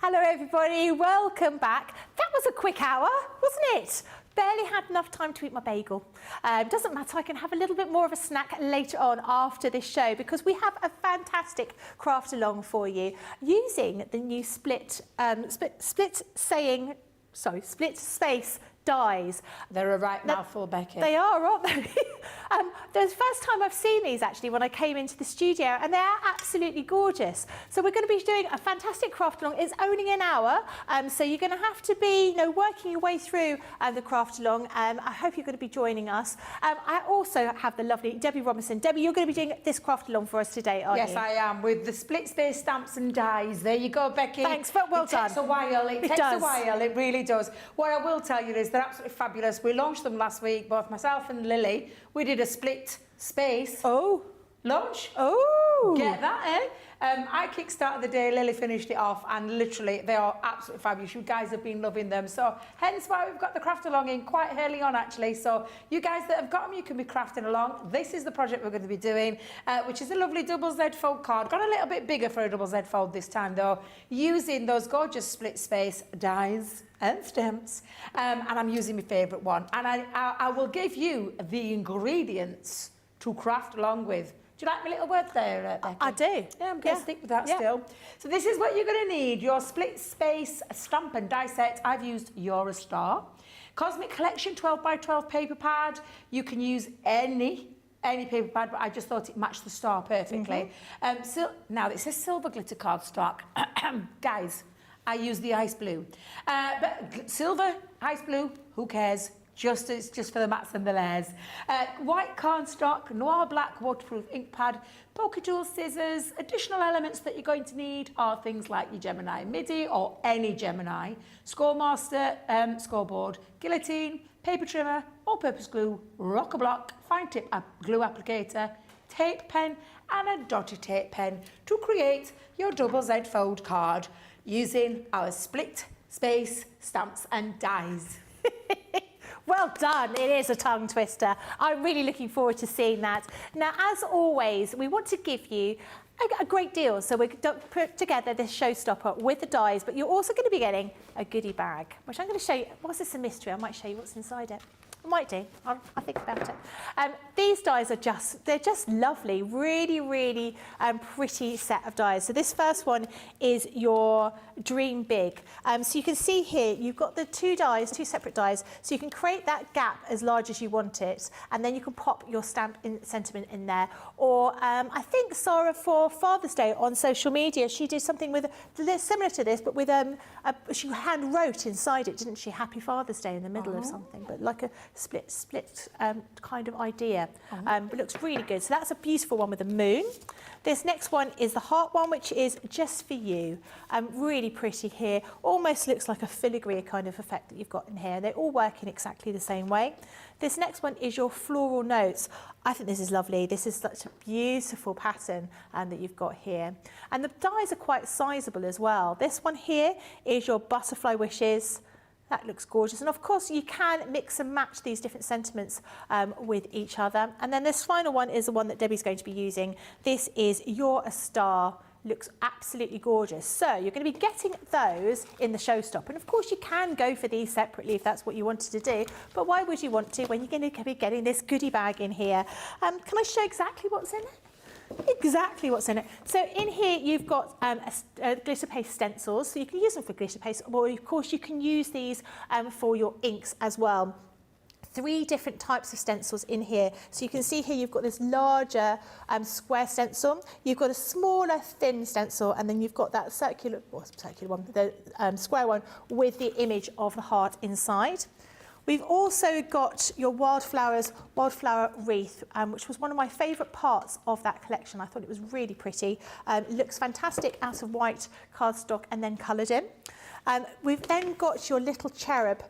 Hello everybody, welcome back. That was a quick hour, wasn't it? Barely had enough time to eat my bagel. Doesn't matter, I can have a little bit more of a snack later on after this show because we have a fantastic craft along for you using the new split space dies. They're a right mouthful, Becky. They are, aren't they? The first time I've seen these actually when I came into the studio, and they are absolutely gorgeous. So we're going to be doing a fantastic craft along. It's only an hour, so you're going to have to be, working your way through the craft along. I hope you're going to be joining us. I also have the lovely Debbie Robinson. Debbie, you're going to be doing this craft along for us today, aren't you? Yes, I am, with the split space stamps and dies. There you go, Becky. Thanks, but well done. It takes a while. It takes a while. It really does. What I will tell you is they're absolutely fabulous. We launched them last week, both myself and Lily. We did a split space launch. Oh, get that, eh? I kick-started the day, Lily finished it off, and literally they are absolutely fabulous. You guys have been loving them, so hence why we've got the craft along in quite early on actually. So you guys that have got them, you can be crafting along. This is the project we're going to be doing, which is a lovely double Z fold card. Got a little bit bigger for a double Z fold this time though, using those gorgeous split space dies and stamps, and I'm using my favourite one, and I will give you the ingredients to craft along with. Do you like my little word there, Becky? I do. Yeah, I'm going to stick with that still. So this is what you're going to need. Your split space stamp and die set. I've used You're a Star. Cosmic Collection 12 by 12 paper pad. You can use any paper pad, but I just thought it matched the star perfectly. So now this is silver glitter cardstock. Guys, I use the ice blue. But silver, ice blue, who cares? It's just for the mats and the layers. White cardstock, noir black waterproof ink pad, poker tool scissors. Additional elements that you're going to need are things like your Gemini MIDI or any Gemini, Scoremaster scoreboard, guillotine, paper trimmer, all-purpose glue, rocker block, fine tip glue applicator, tape pen and a dotted tape pen to create your double Z fold card using our split space stamps and dies. Well done, it is a tongue twister. I'm really looking forward to seeing that. Now, as always, we want to give you a great deal. So we're going to put together this showstopper with the dies, but you're also going to be getting a goodie bag, which I'm going to show you. Whilst it's a mystery, I might show you what's inside it. I might do, I'll think about it. These dies are they're just lovely, really, really pretty set of dies. So this first one is your Dream Big. So you can see here, you've got the two separate dies, so you can create that gap as large as you want it, and then you can pop your stamp sentiment in there. Or I think Sarah, for Father's Day on social media, she did something with similar to this, but with she hand wrote inside it, didn't she? Happy Father's Day in the middle of something, but like a split kind of idea. But looks really good. So that's a beautiful one with a moon. This next one is the heart one, which is just for you. Really pretty here. Almost looks like a filigree kind of effect that you've got in here. They all work in exactly the same way. This next one is your floral notes. I think this is lovely. This is such a beautiful pattern that you've got here. And the dies are quite sizable as well. This one here is your butterfly wishes. That looks gorgeous. And of course, you can mix and match these different sentiments with each other. And then this final one is the one that Debbie's going to be using. This is You're a Star. Looks absolutely gorgeous. So you're going to be getting those in the showstopper. And of course, you can go for these separately if that's what you wanted to do. But why would you want to when you're going to be getting this goodie bag in here? Can I show exactly what's in it? Exactly what's in it. So in here you've got glitter paste stencils, so you can use them for glitter paste, or of course you can use these for your inks as well. 3 different types of stencils in here. So you can see here you've got this larger square stencil, you've got a smaller thin stencil, and then you've got that circular one, the square one with the image of the heart inside. We've also got your wildflower wreath, which was one of my favourite parts of that collection. I thought it was really pretty. It looks fantastic out of white cardstock and then coloured in. We've then got your little cherub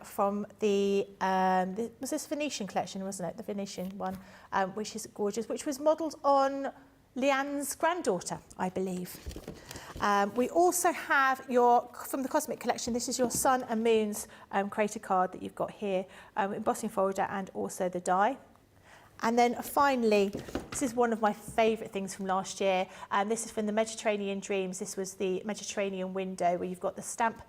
from was this Venetian collection, wasn't it? The Venetian one, which is gorgeous, which was modelled on Leanne's granddaughter, I believe. We also have from the Cosmic Collection, this is your Sun and Moon's creator card that you've got here, embossing folder and also the die. And then finally, this is one of my favourite things from last year. This is from the Mediterranean Dreams. This was the Mediterranean window where you've got the stamp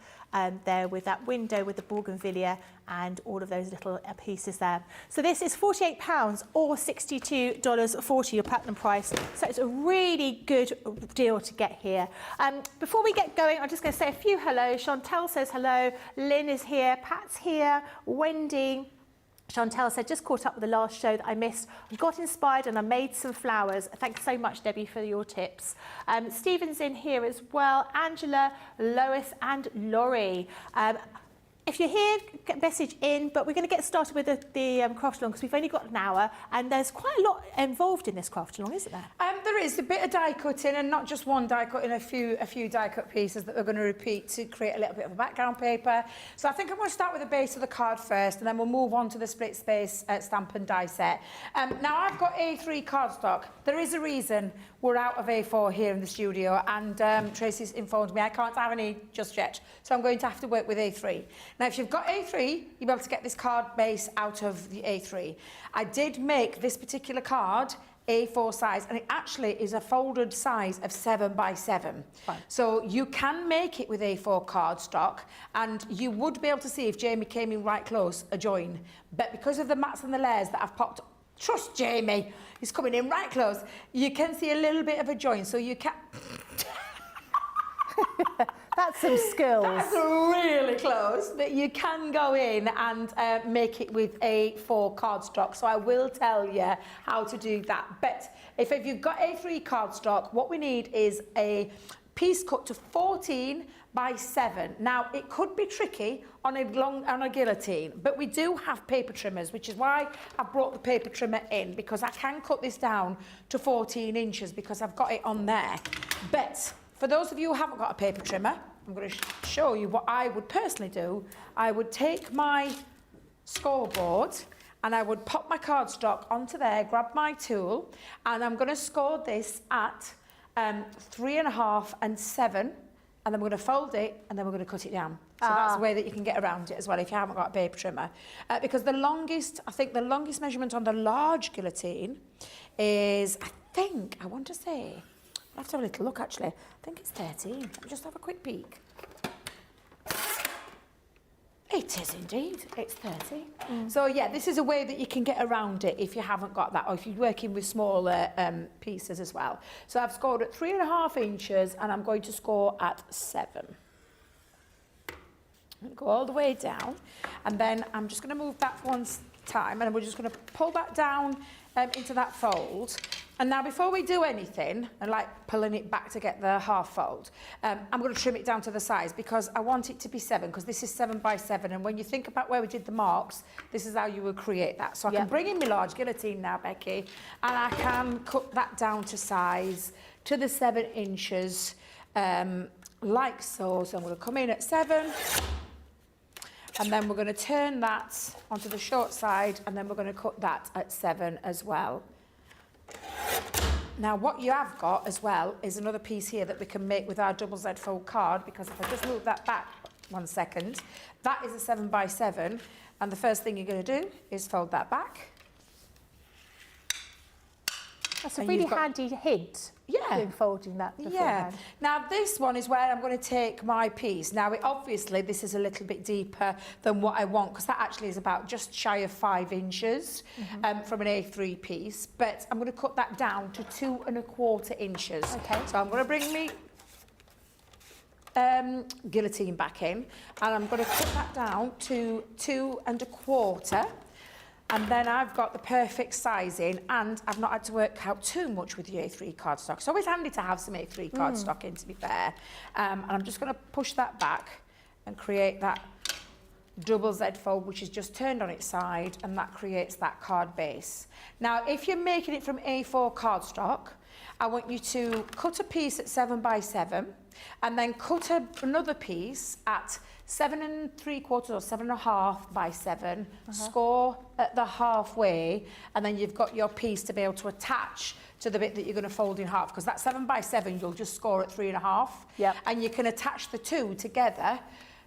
there with that window with the bougainvillea and all of those little pieces there. So this is £48 or $62.40, your platinum price. So it's a really good deal to get here. Before we get going, I'm just going to say a few hellos. Chantel says hello. Lynn is here. Pat's here. Wendy. Chantel said, just caught up with the last show that I missed. I got inspired and I made some flowers. Thanks so much, Debbie, for your tips. Stephen's in here as well. Angela, Lois and Laurie. If you're here, get a message in, but we're going to get started with the craft along because we've only got an hour and there's quite a lot involved in this craft along, isn't there? There is a bit of die cutting, and not just one die cutting, a few die cut pieces that we're going to repeat to create a little bit of a background paper. So I think I'm going to start with the base of the card first, and then we'll move on to the split space stamp and die set. Now I've got A3 cardstock. There is a reason we're out of A4 here in the studio, and Tracy's informed me I can't have any just yet, so I'm going to have to work with A3. Now, if you've got A3, you'll be able to get this card base out of the A3. I did make this particular card A4 size, and it actually is a folded size of 7 by 7. Fine. So you can make it with A4 cardstock, and you would be able to see if Jamie came in right close, a join. But because of the mats and the layers that I've popped, trust Jamie, he's coming in right close, you can see a little bit of a join, so you can... That's some skills. That's really close, but you can go in and make it with A4 cardstock. So I will tell you how to do that. But if you've got A3 cardstock, what we need is a piece cut to 14 by 7. Now, it could be tricky on a guillotine, but we do have paper trimmers, which is why I brought the paper trimmer in, because I can cut this down to 14 inches because I've got it on there. But for those of you who haven't got a paper trimmer, I'm going to show you what I would personally do. I would take my scoreboard and I would pop my cardstock onto there, grab my tool, and I'm going to score this at 3.5 and 7, and then we're going to fold it and then we're going to cut it down. So that's a way that you can get around it as well if you haven't got a paper trimmer. Because the longest measurement on the large guillotine is, I want to say, I'll have to have a little look actually. I think it's 13. Let me just have a quick peek. It is indeed. It's 30. So yeah, this is a way that you can get around it if you haven't got that, or if you're working with smaller pieces as well. So I've scored at 3.5 inches and I'm going to score at 7. I'm going to go all the way down, and then I'm just going to move that one time, and we're just going to pull that down into that fold. And now before we do anything, and like pulling it back to get the half fold, I'm going to trim it down to the size because I want it to be 7, because this is 7 by 7. And when you think about where we did the marks, this is how you would create that. So I can bring in my large guillotine now, Becky, and I can cut that down to size, to the 7 inches, like so. So I'm going to come in at 7. And then we're going to turn that onto the short side, and then we're going to cut that at 7 as well. Now, what you have got as well is another piece here that we can make with our double Z fold card, because if I just move that back 1 second, that is a 7 by 7, and the first thing you're going to do is fold that back. That's a really handy hint. Yeah. In folding that beforehand. Yeah. Now this one is where I'm going to take my piece. Now obviously this is a little bit deeper than what I want, because that actually is about just shy of 5 inches from an A3 piece. But I'm going to cut that down to 2.25 inches. Okay. So I'm going to bring me guillotine back in, and I'm going to cut that down to 2.25. And then I've got the perfect sizing, and I've not had to work out too much with the A3 cardstock. It's always handy to have some A3 cardstock in, to be fair. And I'm just going to push that back and create that double Z fold, which is just turned on its side, and that creates that card base. Now, if you're making it from A4 cardstock, I want you to cut a piece at 7 by 7, and then cut another piece at 7.75 or 7.5 by 7, score at the halfway, and then you've got your piece to be able to attach to the bit that you're going to fold in half, because that 7 by 7 you'll just score at 3.5. Yep. And you can attach the two together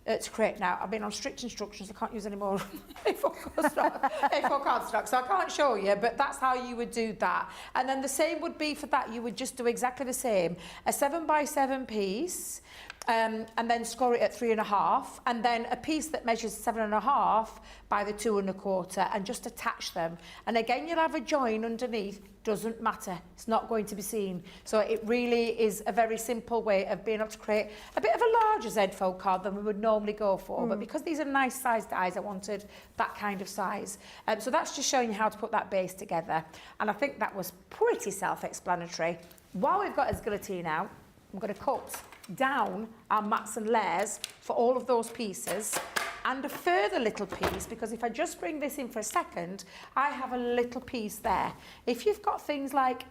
to create. Now, I've been on strict instructions. I can't use any more A4 cardstock, so I can't show you, but that's how you would do that. And then the same would be for that. You would just do exactly the same. A 7x7 piece, and then score it at 3.5, and then a piece that measures 7.5 by the 2.25, and just attach them. And again, you'll have a join underneath. Doesn't matter. It's not going to be seen. So it really is a very simple way of being able to create a bit of a larger Z-fold card than we would normally go for. But because these are nice sized dies, I wanted that kind of size. So that's just showing you how to put that base together. And I think that was pretty self-explanatory. While we've got our guillotine out, I'm going to cut down our mats and layers for all of those pieces, and a further little piece, because if I just bring this in for a second, I have a little piece there. If you've got things like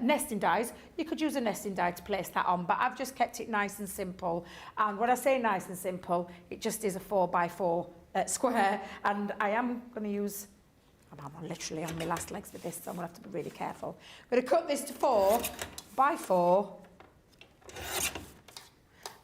nesting dies, you could use a nesting die to place that on, but I've just kept it nice and simple. And when I say nice and simple, it just is a 4x4 square, and I am going to use, I'm literally on my last legs with this, so I'm going to have to be really careful. I'm going to cut this to 4x4,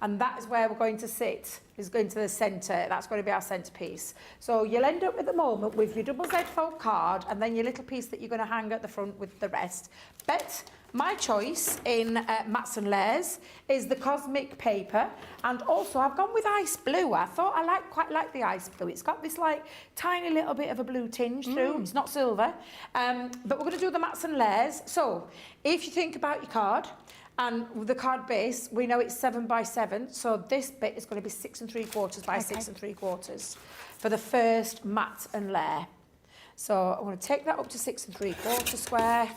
and that is where we're going to sit, is going to the centre. That's going to be our centrepiece. So you'll end up at the moment with your double Z fold card, and then your little piece that you're going to hang at the front with the rest. But my choice in mats and layers is the Cosmic paper, and also I've gone with ice blue. I thought I quite like the ice blue. It's got this like tiny little bit of a blue tinge through. It's not silver, but we're going to do the mats and layers. So if you think about your card, and with the card base, we know it's 7x7, so this bit is going to be 6 3/4 by 6 3/4 for the first mat and layer. So I'm going to take that up to 6 3/4 square.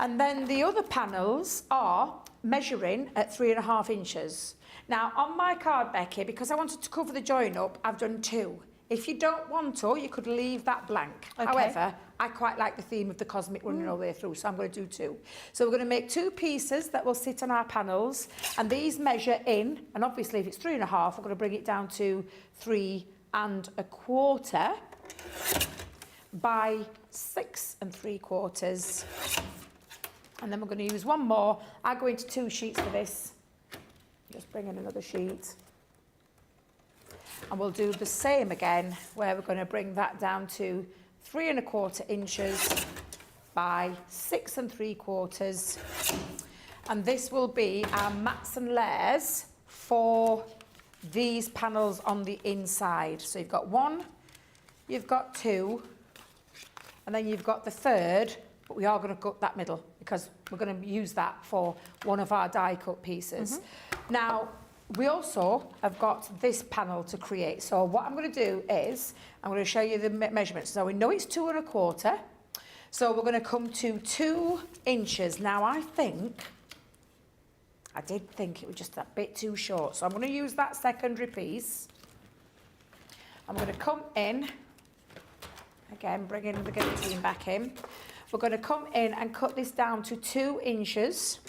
And then the other panels are measuring at 3.5 inches. Now on my card, Becky, because I wanted to cover the join up, I've done 2. If you don't want to, you could leave that blank. Okay. However, I quite like the theme of the Cosmic running all the way through, so I'm going to do 2. So we're going to make 2 pieces that will sit on our panels, and these measure in, and obviously if it's 3.5, we're going to bring it down to 3.25 by 6 3/4. And then we're going to use one more. I go into 2 sheets for this. Just bring in another sheet. And we'll do the same again, where we're going to bring that down to 3.25 inches by 6 3/4. And this will be our mats and layers for these panels on the inside. So you've got 1, you've got 2, and then you've got the third, but we are going to cut that middle because we're going to use that for one of our die cut pieces. Now, we also have got this panel to create. So what I'm going to do is, I'm going to show you the measurements. So we know it's 2 1/4. So we're going to come to 2 inches. Now I did think it was just a bit too short. So I'm going to use that secondary piece. I'm going to come in, again, bringing the guillotine back in. We're going to come in and cut this down to 2 inches.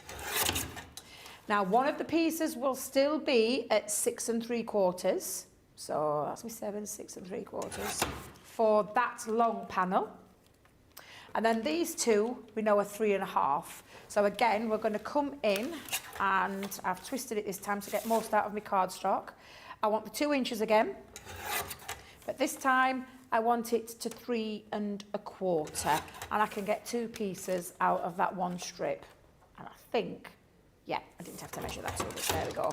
Now, one of the pieces will still be at 6 3/4. So that's me 7, 6 3/4 for that long panel. And then these 2, we know are 3.5. So again, we're going to come in, and I've twisted it this time to get most out of my cardstock. I want the 2 inches again, but this time I want it to 3.25, and I can get 2 pieces out of that one strip. And I think, yeah, I didn't have to measure that too much. There we go.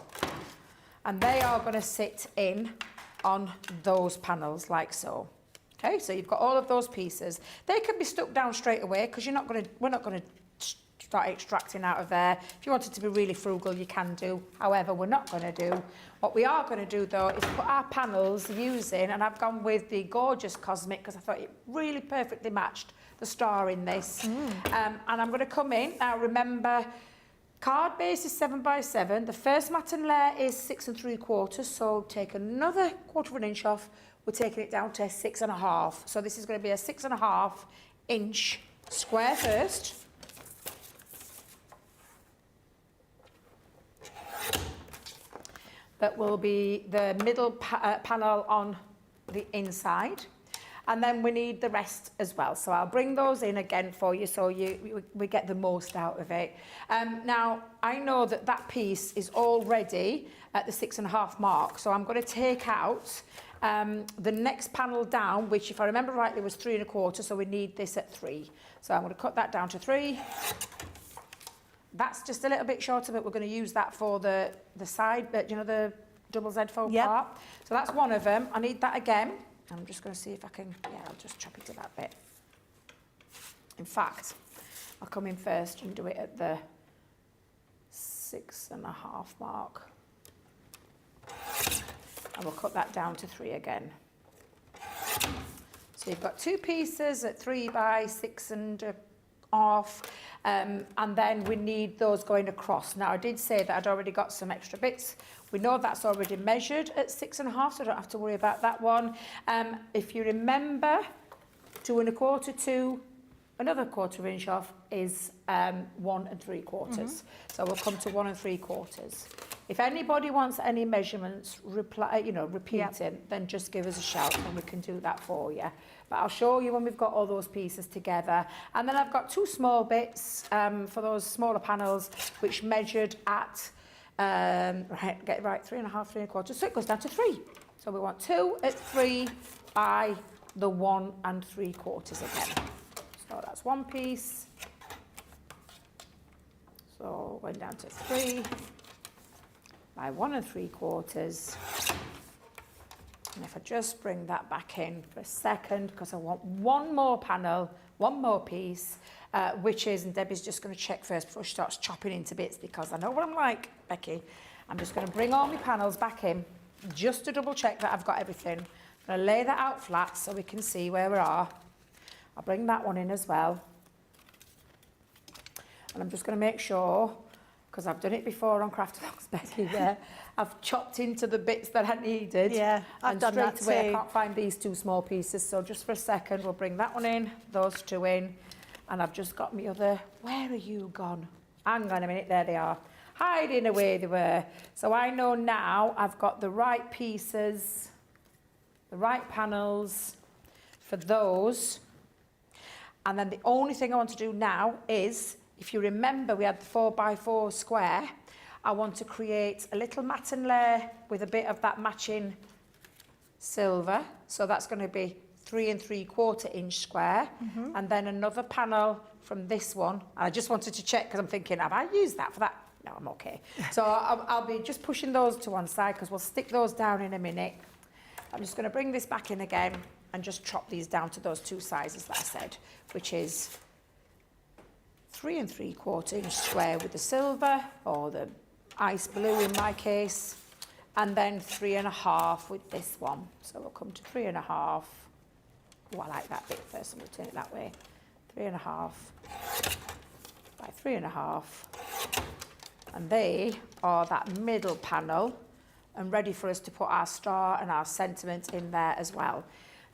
And they are going to sit in on those panels like so. Okay, so you've got all of those pieces. They can be stuck down straight away because we're not going to start extracting out of there. If you wanted to be really frugal, you can do. However, we're not going to do. What we are going to do though is put our panels using, and I've gone with the gorgeous Cosmic because I thought it really perfectly matched the star in this. And I'm going to come in. Now remember, card base is 7x7. The first mat and layer is 6 3/4. So take another 1/4 inch off. We're taking it down to 6.5. So this is going to be a 6.5 inch square first. That will be the middle panel on the inside. And then we need the rest as well. So I'll bring those in again for you so we get the most out of it. Now, I know that that piece is already at the 6.5 mark. So I'm going to take out the next panel down, which if I remember rightly was 3.25. So we need this at 3. So I'm going to cut that down to 3. That's just a little bit shorter, but we're going to use that for the side, but you know, the double Z fold part. So that's one of them. I need that again. I'm just going to see if I can, yeah, I'll just chop it to that bit. In fact, I'll come in first and do it at the 6.5 mark. And we'll cut that down to 3 again. So you've got 2 pieces at 3 by 6.5. And then we need those going across. Now I did say that I'd already got some extra bits. We know that's already measured at 6.5, so I don't have to worry about that one. If you remember, 2.25 to another 1/4 inch off is 1 3/4. So we'll come to 1 3/4. If anybody wants any measurements repeating, then just give us a shout and we can do that for you. But I'll show you when we've got all those pieces together. And then I've got 2 small bits for those smaller panels, which measured at, get it right, 3.5, 3.25. So it goes down to 3. So we want 2 at 3 by the 1 3/4 again. So that's one piece. So went down to 3 by 1 3/4. And if I just bring that back in for a second, because I want one more panel, one more piece, which is, and Debbie's just going to check first before she starts chopping into bits, because I know what I'm like, Becky. I'm just going to bring all my panels back in, just to double check that I've got everything. I'm going to lay that out flat so we can see where we are. I'll bring that one in as well. And I'm just going to make sure, because I've done it before on Crafty, Becky, where I've chopped into the bits that I needed. Yeah, I've done that too. I can't find these 2 small pieces, so just for a second, we'll bring that one in, those 2 in, and I've just got my other, where are you gone? Hang on a minute, there they are. Hiding away they were. So I know now I've got the right pieces, the right panels for those. And then the only thing I want to do now is, if you remember, we had the 4 by 4 square. I want to create a little matten layer with a bit of that matching silver. So that's going to be 3 3/4 inch square. And then another panel from this one. I just wanted to check because I'm thinking, have I used that for that? No, I'm okay. So I'll be just pushing those to one side because we'll stick those down in a minute. I'm just going to bring this back in again and just chop these down to those 2 sizes that I said, which is 3 3/4 inch square with the silver, or the ice blue in my case, and then 3.5 with this one. So we'll come to 3.5. Oh, I like that bit first, so we'll turn it that way. 3.5 by 3.5. And they are that middle panel and ready for us to put our star and our sentiment in there as well.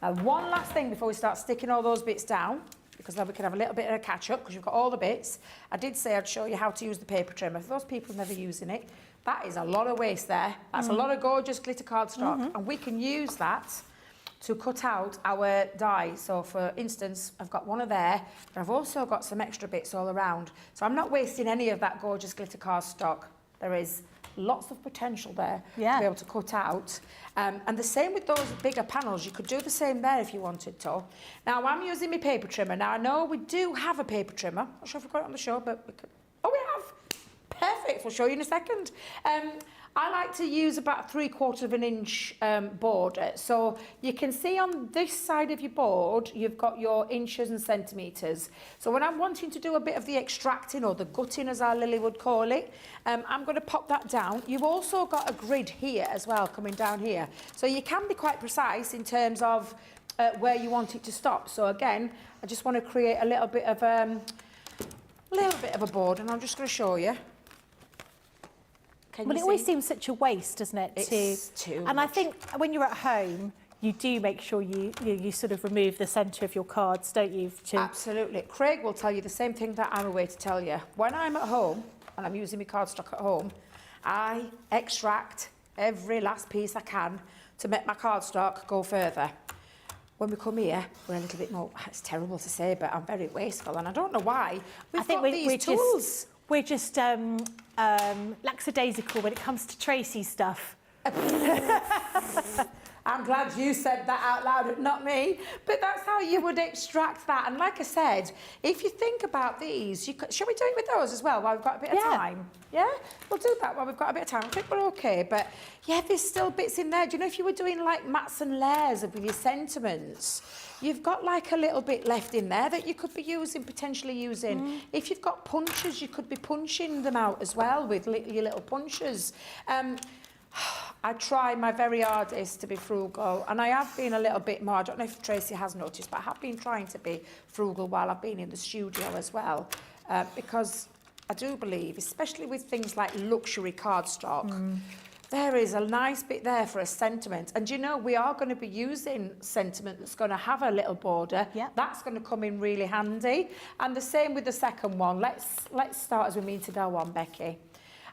Now, one last thing before we start sticking all those bits down, because then we can have a little bit of a catch-up, because you've got all the bits. I did say I'd show you how to use the paper trimmer. For those people never using it, that is a lot of waste there. That's a lot of gorgeous glitter cardstock, and we can use that to cut out our die. So, for instance, I've got one of there, but I've also got some extra bits all around. So I'm not wasting any of that gorgeous glitter cardstock. There is lots of potential there to be able to cut out. And the same with those bigger panels. You could do the same there if you wanted to. Now, I'm using my paper trimmer. Now, I know we do have a paper trimmer. I'm not sure if we've got it on the show, but we could. Oh, we have. Perfect. We'll show you in a second. I like to use about 3/4 inch border. So you can see on this side of your board, you've got your inches and centimetres. So when I'm wanting to do a bit of the extracting, or the gutting as our Lily would call it, I'm going to pop that down. You've also got a grid here as well, coming down here. So you can be quite precise in terms of where you want it to stop. So again, I just want to create a little bit of a board, and I'm just going to show you. Well, it always seems such a waste, doesn't it? It's too much. And I think when you're at home, you do make sure you sort of remove the centre of your cards, don't you? Absolutely. Craig will tell you the same thing that I'm away to tell you. When I'm at home, and I'm using my cardstock at home, I extract every last piece I can to make my cardstock go further. when we come here, we're a little bit more, it's terrible to say, but I'm very wasteful, and I don't know why. I think these tools. We're just lackadaisical when it comes to Tracy's stuff. I'm glad you said that out loud, not me. But that's how you would extract that. And like I said, if you think about these, shall we do it with those as well while we've got a bit of time? Yeah? We'll do that while we've got a bit of time. I think we're okay. But yeah, there's still bits in there. Do you know if you were doing like mats and layers with your sentiments, you've got like a little bit left in there that you could be potentially using. If you've got punches, you could be punching them out as well with your little punches. I try my very hardest to be frugal, and I have been a little bit more. I don't know if Tracy has noticed, but I have been trying to be frugal while I've been in the studio as well, because I do believe, especially with things like luxury cardstock, there is a nice bit there for a sentiment. And you know, we are going to be using sentiment that's going to have a little border. Yep. That's going to come in really handy. And the same with the second one. Let's start as we mean to go on, Becky.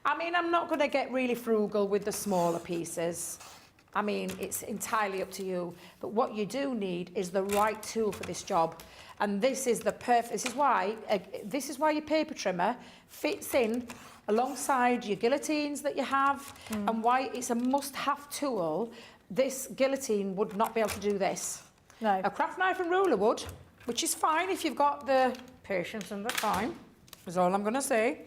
I mean, I'm not going to get really frugal with the smaller pieces. I mean, it's entirely up to you. But what you do need is the right tool for this job. And this is the perfect, this is why your paper trimmer fits in alongside your guillotines that you have, and why it's a must-have tool. This guillotine would not be able to do this. No. A craft knife and ruler would, which is fine if you've got the patience and the time, is all I'm going to say.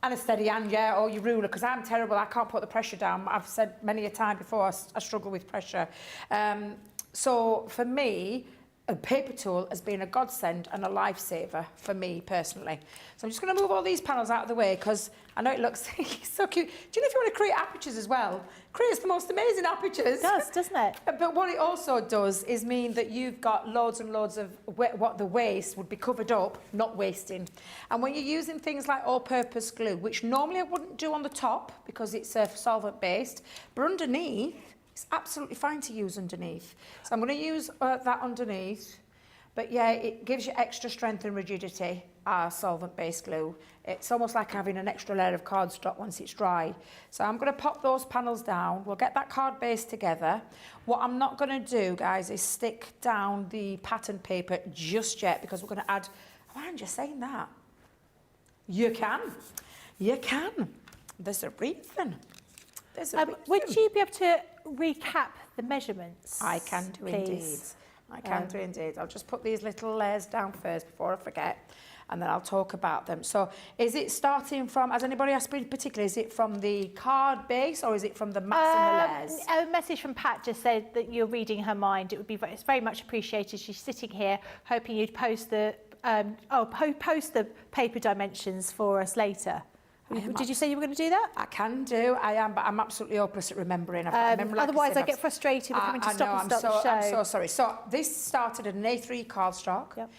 And a steady hand, yeah, or your ruler, because I'm terrible. I can't put the pressure down. I've said many a time before, I struggle with pressure. So for me, a paper tool has been a godsend and a lifesaver for me personally. So I'm just going to move all these panels out of the way because I know it looks so cute. Do you know if you want to create apertures as well? Creates the most amazing apertures. It does, doesn't it? But what it also does is mean that you've got loads and loads of what the waste would be covered up, not wasting. And when you're using things like all-purpose glue, which normally I wouldn't do on the top because it's solvent-based, but underneath, it's absolutely fine to use underneath. So I'm going to use that underneath. But yeah, it gives you extra strength and rigidity, solvent-based glue. It's almost like having an extra layer of cardstock once it's dry. So I'm going to pop those panels down. We'll get that card base together. What I'm not going to do, guys, is stick down the pattern paper just yet because we're going to add... Why aren't you saying that? You can. You can. There's a reason. There's a reason. Would you be able to recap the measurements? I can do indeed. I can do indeed. I'll just put these little layers down first before I forget, and then I'll talk about them. So is it starting from, has anybody asked me particularly, is it from the card base or is it from the mats and the layers? A message from Pat just said that you're reading her mind. It's very much appreciated. She's sitting here hoping you'd post the post the paper dimensions for us later. Did you say you were going to do that? I can do, I am, but I'm absolutely hopeless at remembering. Otherwise, I get frustrated with having to stop and stop the show. I'm so sorry. So this started at an A3 cardstock. Yep.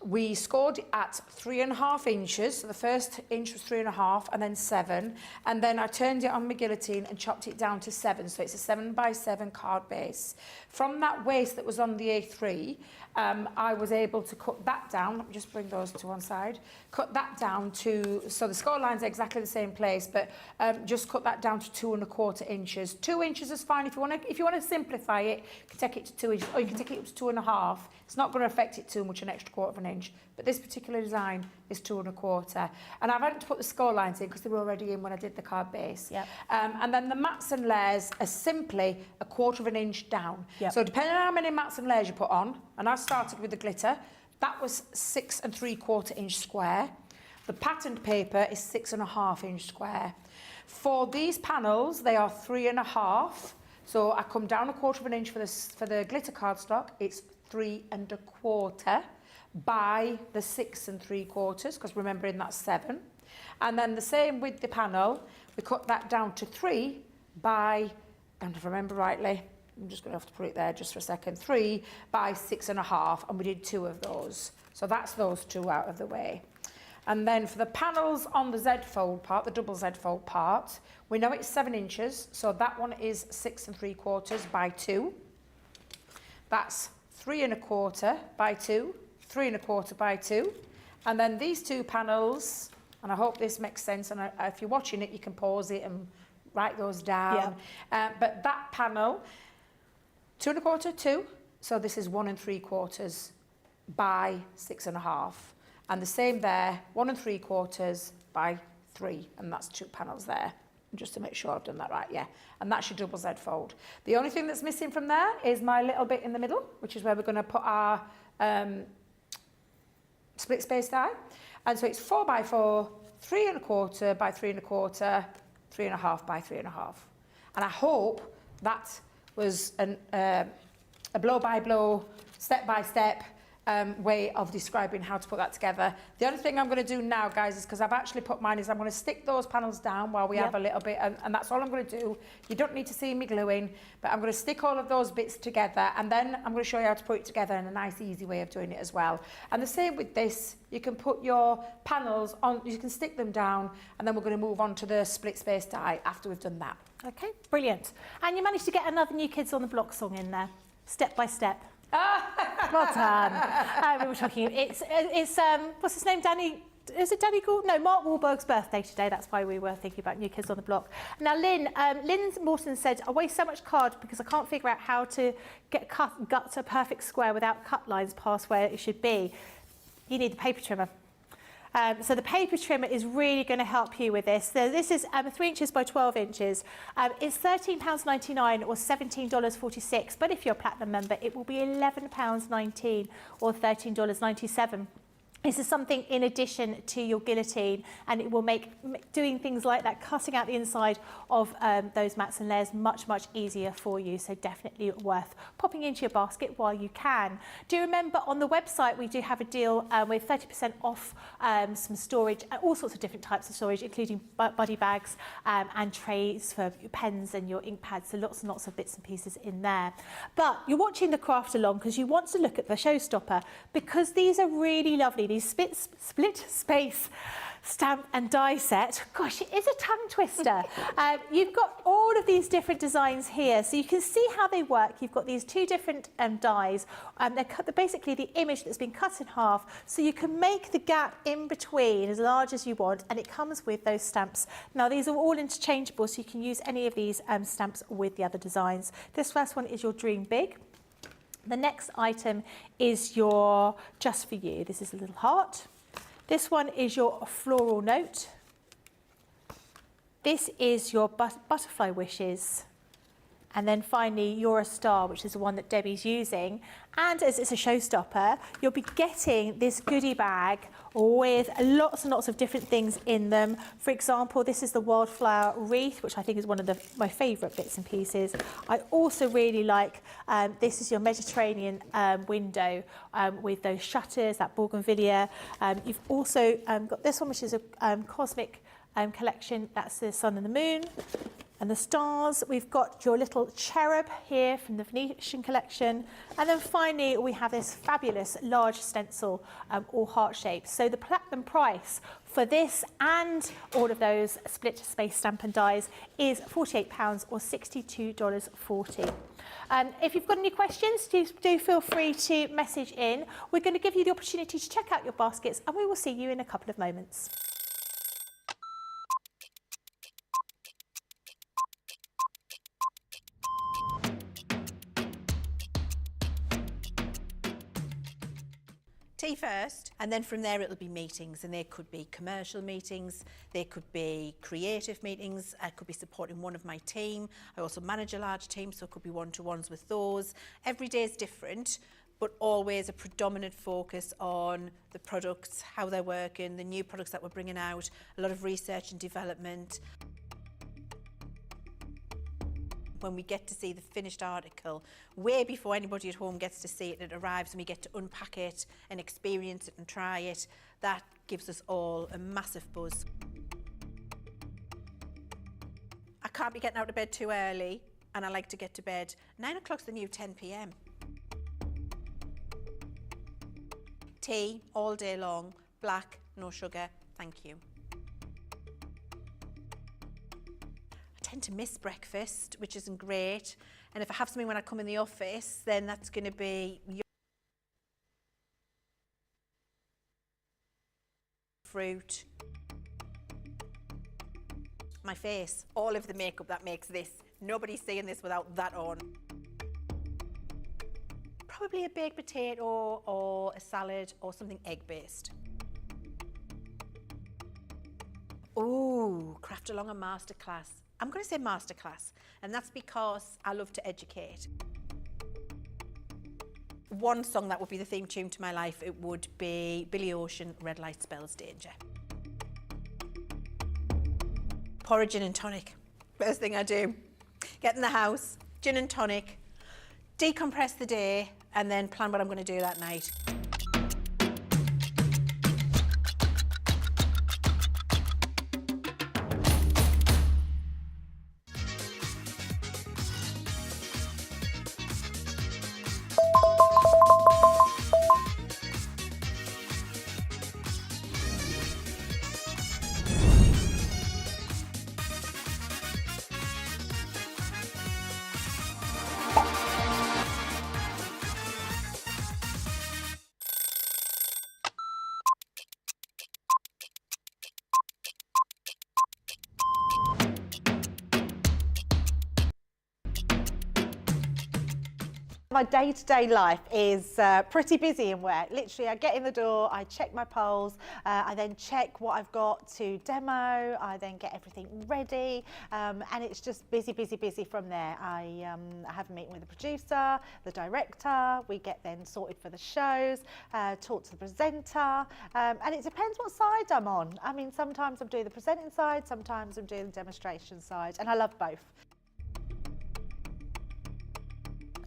We scored it at 3.5 inches. So the first inch was 3.5 and then 7. And then I turned it on my guillotine and chopped it down to 7. So it's a 7x7 card base. From that waist that was on the A3, I was able to cut that down. Let me just bring those to one side. Cut that down to, so the score line's exactly the same place, but just cut that down to 2.25 inches. 2 inches is fine. If you want to simplify it, you can take it to 2 inches, or you can take it up to 2.5. It's not going to affect it too much, an extra 1/4 inch. But this particular design is 2.25. And I've had to put the score lines in because they were already in when I did the card base. Yep. And then the mats and layers are simply 1/4 inch down. Yep. So depending on how many mats and layers you put on, and I started with the glitter, that was 6.75 inch square. The patterned paper is 6.5 inch square. For these panels, they are 3.5. So I come down 1/4 inch for the glitter cardstock. It's 3.25 by the 6.75, because remembering that's 7. And then the same with the panel. We cut that down to 3 by, and if I remember rightly, I'm just going to have to put it there just for a second, 3 by 6.5, and we did 2 of those. So that's those 2 out of the way. And then for the panels on the Z-fold part, the double Z-fold part, we know it's 7 inches, so that one is 6.75 by 2. That's 3.25 by 2, 3.25 by 2. And then these 2 panels, and I hope this makes sense, and if you're watching it, you can pause it and write those down. Yeah. But that panel, 2 1/4, 2. So this is 1 3/4 by 6.5. And the same there, 1 3/4 by 3. And that's 2 panels there. Just to make sure I've done that right, yeah. And that's your double Z fold. The only thing that's missing from there is my little bit in the middle, which is where we're going to put our split space die. And so it's 4 by 4, 3 1/4 by 3 1/4, 3.5 by 3.5. And I hope that was a blow-by-blow, step-by-step way of describing how to put that together. The other thing I'm going to do now, guys, is because I've actually put mine, is I'm going to stick those panels down while we have a little bit, and that's all I'm going to do. You don't need to see me gluing, but I'm going to stick all of those bits together, and then I'm going to show you how to put it together in a nice, easy way of doing it as well. And the same with this, you can put your panels on, you can stick them down, and then we're going to move on to the split space die after we've done that. Okay, brilliant. And you managed to get another New Kids on the Block song in there, step by step. Well done. We were talking, it's what's his name, Danny, is it Danny Gould? No, Mark Wahlberg's birthday today, that's why we were thinking about New Kids on the Block. Now Lynn Morton said, I waste so much card because I can't figure out how to gut a perfect square without cut lines past where it should be. You need the paper trimmer. So the paper trimmer is really going to help you with this. So this is 3 inches by 12 inches. It's £13.99 or $17.46, but if you're a Platinum member, it will be £11.19 or $13.97. This is something in addition to your guillotine, and it will make doing things like that, cutting out the inside of those mats and layers much, much easier for you. So definitely worth popping into your basket while you can. Do remember on the website we do have a deal with 30% off some storage, all sorts of different types of storage, including buddy bags and trays for your pens and your ink pads. So lots and lots of bits and pieces in there. But you're watching the craft along because you want to look at the Showstopper, because these are really lovely. These split space stamp and die set. Gosh, it is a tongue twister. You've got all of these different designs here, so you can see how they work. You've got these two different dies, and they're basically the image that's been cut in half, so you can make the gap in between as large as you want, and it comes with those stamps. Now these are all interchangeable, so you can use any of these stamps with the other designs. This first one is your Dream Big. The next item is your Just For You. This is a little heart. This one is your Floral Note. This is your Butterfly Wishes. And then finally, You're a Star, which is the one that Debbie's using. And as it's a Showstopper, you'll be getting this goodie bag with lots and lots of different things in them. For example, this is the Wildflower Wreath, which I think is one of my favourite bits and pieces. I also really like, this is your Mediterranean window with those shutters, that bougainvillea. You've also got this one, which is a cosmic collection. That's the sun and the moon. And the stars, we've got your little cherub here from the Venetian collection. And then finally, we have this fabulous large stencil, all heart shaped. So the Platinum price for this and all of those split space stamp and dies is £48 or $62.40. If you've got any questions, do feel free to message in. We're going to give you the opportunity to check out your baskets, and we will see you in a couple of moments. Tea first, and then from there it'll be meetings, and they could be commercial meetings, they could be creative meetings, I could be supporting one of my team. I also manage a large team, so it could be one-to-ones with those. Every day is different, but always a predominant focus on the products, how they're working, the new products that we're bringing out, a lot of research and development. When we get to see the finished article, way before anybody at home gets to see it, it arrives and we get to unpack it and experience it and try it, that gives us all a massive buzz. I can't be getting out of bed too early, and I like to get to bed. 9 o'clock's the new 10 p.m. Tea all day long, black, no sugar, thank you. I tend to miss breakfast, which isn't great, and if I have something when I come in the office, then that's going to be fruit. My face, all of the makeup that makes this. Nobody's seeing this without that on. probably a baked potato or a salad or something egg-based. Oh, craft along a masterclass. I'm going to say masterclass, and that's because I love to educate. One song that would be the theme tune to my life, it would be Billy Ocean, Red Light Spells Danger. Pour a gin and tonic. First thing I do. Get in the house, gin and tonic, decompress the day, and then plan what I'm going to do that night. My day-to-day life is pretty busy in work. Literally, I get in the door, I check my polls, I then check what I've got to demo, I then get everything ready, and it's just busy, busy, busy from there. I have a meeting with the producer, the director, we get then sorted for the shows, talk to the presenter, and it depends what side I'm on. I mean, sometimes I'm doing the presenting side, sometimes I'm doing the demonstration side, and I love both.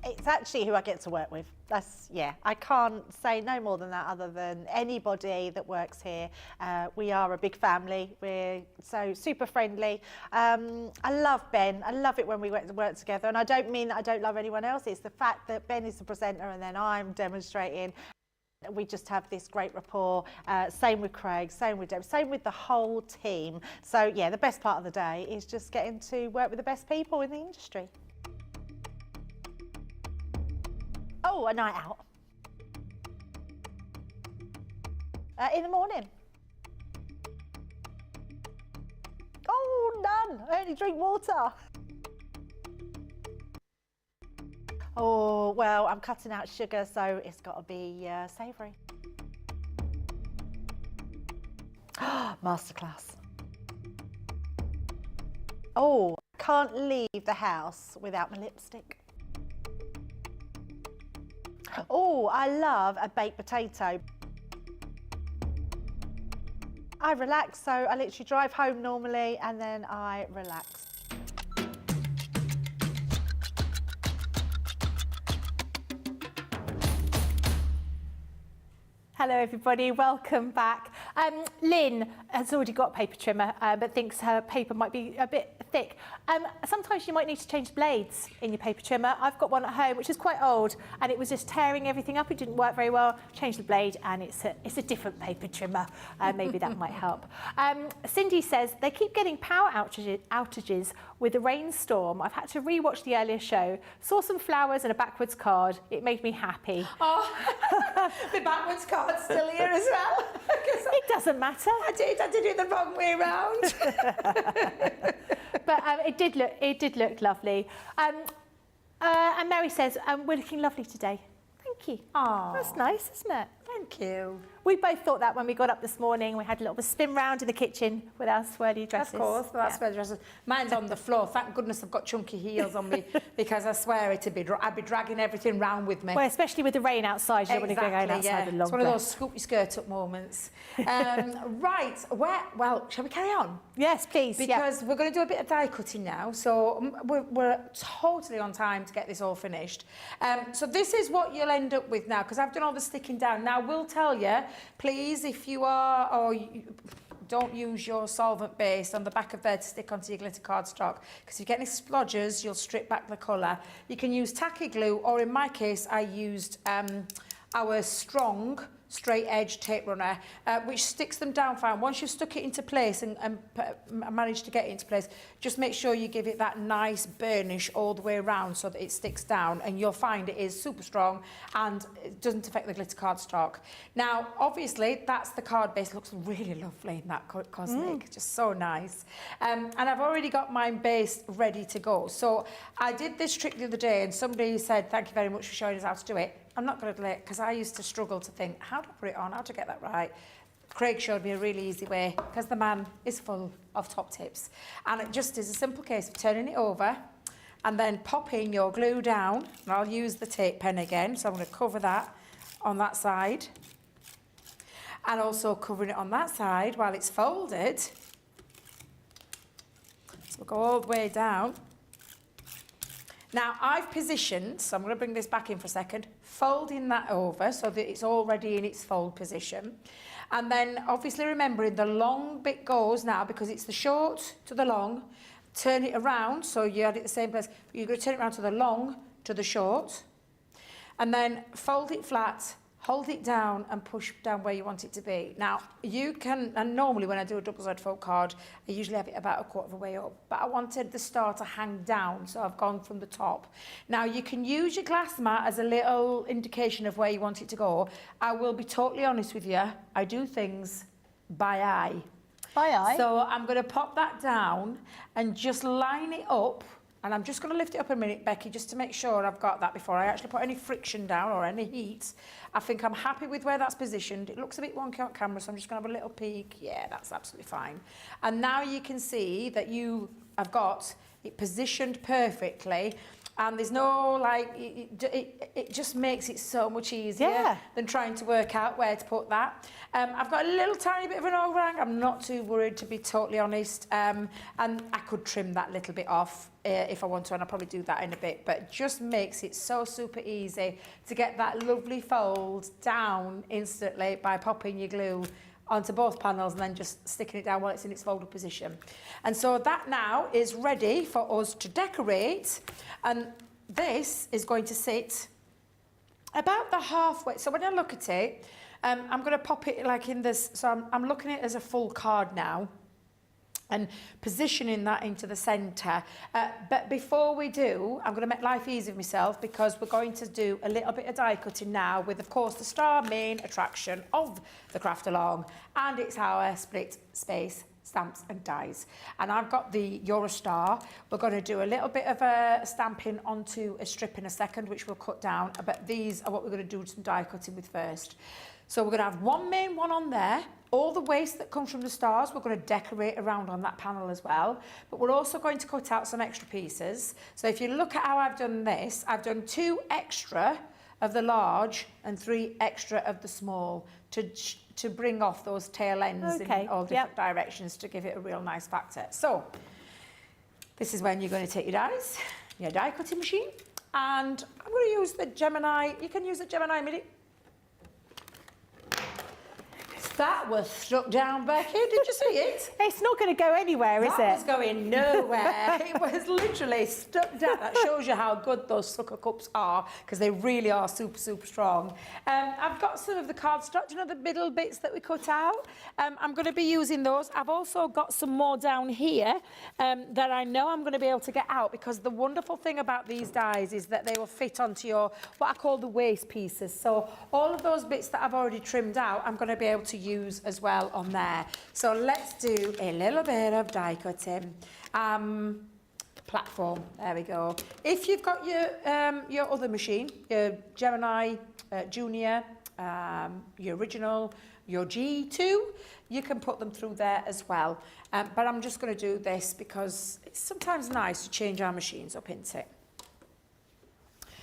It's actually who I get to work with. That's, yeah, I can't say no more than that other than anybody that works here. We are a big family. We're so super friendly. I love Ben. I love it when we work together. And I don't mean that I don't love anyone else. It's the fact that Ben is the presenter and then I'm demonstrating. We just have this great rapport. Same with Craig, same with Deb, same with the whole team. So, yeah, the best part of the day is just getting to work with the best people in the industry. Oh, a night out. In the morning. Oh, none. I only drink water. Oh, well, I'm cutting out sugar, so it's got to be savoury. Masterclass. Oh, I can't leave the house without my lipstick. Oh, I love a baked potato. I relax, so I literally drive home normally and then I relax. Hello everybody, welcome back. Lynn has already got a paper trimmer, but thinks her paper might be a bit thick. Sometimes you might need to change blades in your paper trimmer. I've got one at home which is quite old and it was just tearing everything up. It didn't work very well. Changed the blade and it's a different paper trimmer. Maybe that might help. Cindy says they keep getting power outages with the rainstorm. I've had to rewatch the earlier show. Saw some flowers and a backwards card. It made me happy. Oh, the backwards card's still here as well. It doesn't matter. I did it the wrong way round. But it did look lovely. And Mary says, we're looking lovely today. Thank you. Oh, that's nice, isn't it? Thank you. We both thought that when we got up this morning. We had a little bit of spin round in the kitchen with our swirly dresses. Of course, that's swirly dresses. Mine's on the floor. Thank goodness I've got chunky heels on me because I swear I'd be dragging everything round with me. Well, especially with the rain outside, you don't want to go going outside in long It's one of those scoopy skirt up moments. Right, well, shall we carry on? Yes, please. Because we're going to do a bit of die cutting now, so we're totally on time to get this all finished. So this is what you'll end up with now, because I've done all the sticking down. Now, we'll tell you, please, if you are, or you don't use your solvent base on the back of there to stick onto your glitter cardstock, because if you get any splodgers, you'll strip back the colour. You can use tacky glue, or in my case, I used our strong straight edge tape runner, which sticks them down fine. Once you've stuck it into place and managed to get it into place, just make sure you give it that nice burnish all the way around so that it sticks down, and you'll find it is super strong and it doesn't affect the glitter cardstock. Now, obviously, that's the card base. It looks really lovely in that cosmic, just so nice. And I've already got mine base ready to go. So I did this trick the other day and somebody said, thank you very much for showing us how to do it. I'm not going to delay it because I used to struggle to think, how to put it on, how to get that right. Craig showed me a really easy way because the man is full of top tips. And it just is a simple case of turning it over and then popping your glue down. And I'll use the tape pen again. So I'm going to cover that on that side. And also covering it on that side while it's folded. So we'll go all the way down. Now I've positioned, so I'm going to bring this back in for a second, folding that over so that it's already in its fold position. And then obviously remembering the long bit goes now because it's the short to the long. Turn it around so you had it the same place. You're going to turn it around to the long to the short. And then fold it flat, hold it down and push down where you want it to be. Now you can, and normally when I do a double-sided fold card, I usually have it about a quarter of a way up, but I wanted the star to hang down, so I've gone from the top. Now you can use your glass mat as a little indication of where you want it to go. I will be totally honest with you, I do things by eye. By eye? So I'm going to pop that down and just line it up. And I'm just going to lift it up a minute, Becky, just to make sure I've got that before I actually put any friction down or any heat. I think I'm happy with where that's positioned. It looks a bit wonky on camera, so I'm just going to have a little peek. Yeah, that's absolutely fine. And now you can see that you have got it positioned perfectly. And there's no, like, it just makes it so much easier than trying to work out where to put that. I've got a little tiny bit of an overhang. I'm not too worried, to be totally honest. And I could trim that little bit off if I want to, and I'll probably do that in a bit. But it just makes it so super easy to get that lovely fold down instantly by popping your glue onto both panels and then just sticking it down while it's in its folded position. And so that now is ready for us to decorate, and this is going to sit about the halfway. So when I look at it, I'm going to pop it like in this, so I'm looking at it as a full card now and positioning that into the centre. But before we do, I'm going to make life easy for myself because we're going to do a little bit of die cutting now with, of course, the star main attraction of the craft along, and it's our split space stamps and dies. And I've got the Eurostar. We're going to do a little bit of a stamping onto a strip in a second, which we'll cut down, but these are what we're going to do some die cutting with first. So we're going to have one main one on there. All the waste that comes from the stars, we're going to decorate around on that panel as well. But we're also going to cut out some extra pieces. So if you look at how I've done this, I've done 2 extra of the large and 3 extra of the small to bring off those tail ends in all different directions to give it a real nice factor. So this is when you're going to take your dies, your die cutting machine, and I'm going to use the Gemini. You can use the Gemini Mini. That was stuck down, Becky. Did you see it? It's not going to go anywhere, is it? That was going nowhere. It was literally stuck down. That shows you how good those sucker cups are, because they really are super, super strong. I've got some of the cardstock, you know, the middle bits that we cut out. I'm going to be using those. I've also got some more down here that I know I'm going to be able to get out, because the wonderful thing about these dies is that they will fit onto your, what I call the waste pieces. So all of those bits that I've already trimmed out, I'm going to be able to use as well on there. So let's do a little bit of die cutting. Platform, there we go. If you've got your other machine, your Gemini Junior, your original, your G2, you can put them through there as well. But I'm just going to do this because it's sometimes nice to change our machines up, isn't it?